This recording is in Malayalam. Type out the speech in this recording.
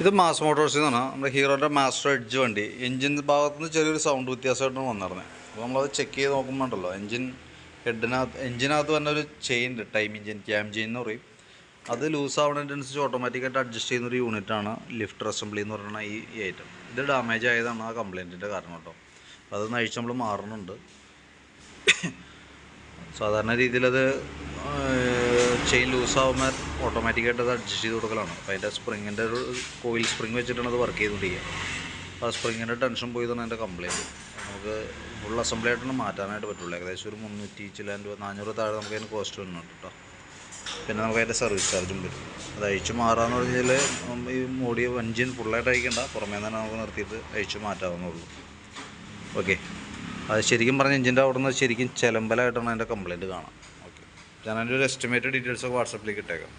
ഇത് മാസ് മോട്ടോഴ്സിൽ നിന്നാണ് നമ്മുടെ ഹീറോൻ്റെ മാസ്റ്റർ എഡ്ജ് വണ്ടി. എൻജിൻ ഭാഗത്തു നിന്ന് ചെറിയൊരു സൗണ്ട് വ്യത്യാസമായിട്ടാണ് വന്നിരുന്നത്. അപ്പോൾ നമ്മളത് ചെക്ക് ചെയ്ത് നോക്കുമ്പോൾ ഉണ്ടല്ലോ, എൻജിനകത്ത് തന്നെ ഒരു ചെയിൻ ഉണ്ട്, ടൈം എൻജിൻ, ക്യാം ചെയിൻ എന്ന് പറയും. അത് ലൂസ് ആവുന്നതിനനുസരിച്ച് ഓട്ടോമാറ്റിക്കായിട്ട് അഡ്ജസ്റ്റ് ചെയ്യുന്നൊരു യൂണിറ്റാണ് ലിഫ്റ്റർ അസംബ്ലി എന്ന് പറയുന്ന ഈ ഐറ്റം. ഇത് ഡാമേജ് ആയതാണ് ആ കംപ്ലയിൻറ്റിൻ്റെ കാരണം കേട്ടോ. അപ്പോൾ അതൊന്ന് അഴിച്ച് നമ്മൾ മാറുന്നുണ്ട്. സാധാരണ രീതിയിലത് ചെയിൻ ലൂസാകുമ്പോൾ ഓട്ടോമാറ്റിക്കായിട്ട് അത് അഡ്ജസ്റ്റ് ചെയ്ത് കൊടുക്കലാണ്. അപ്പോൾ അതിൻ്റെ സ്പ്രിങ്ങിൻ്റെ ഒരു കോയിൽ സ്പ്രിങ് വെച്ചിട്ടാണ് അത് വർക്ക് ചെയ്തുകൊണ്ടിരിക്കുക. അപ്പോൾ ആ സ്പ്രിങ്ങിൻ്റെ ടെൻഷൻ പോയതാണ് എൻ്റെ കംപ്ലയിൻറ്റ്. നമുക്ക് ഫുൾ അസംബ്ലി ആയിട്ടൊന്നും മാറ്റാനായിട്ട് പറ്റുള്ളൂ. ഏകദേശം ഒരു 300 താഴെ നമുക്ക് അതിന് കോസ്റ്റ് വരുന്നുണ്ട് കേട്ടോ. പിന്നെ നമുക്ക് അതിൻ്റെ സർവീസ് ചാർജും വരും. അത് അഴിച്ച് മാറാമെന്ന് പറഞ്ഞാൽ ഈ മോഡിയ എൻജിൻ ഫുള്ളായിട്ട് അഴിക്കണ്ട, പുറമേ തന്നെ നമുക്ക് നിർത്തിയിട്ട് അഴിച്ച് മാറ്റാവുന്നുള്ളൂ. ഓക്കെ, അത് ശരിക്കും പറഞ്ഞ എഞ്ചിൻ്റെ അവിടെ നിന്ന് ശരിക്കും ചിലമ്പലായിട്ടാണ് അതിൻ്റെ കംപ്ലയിൻറ്റ് കാണാം. ഓക്കെ, ഞാൻ അതിൻ്റെ ഒരു എസ്റ്റിമേറ്റഡ് ഡീറ്റെയിൽസൊക്കെ വാട്സപ്പിലേക്ക് ഇട്ടേക്കാം.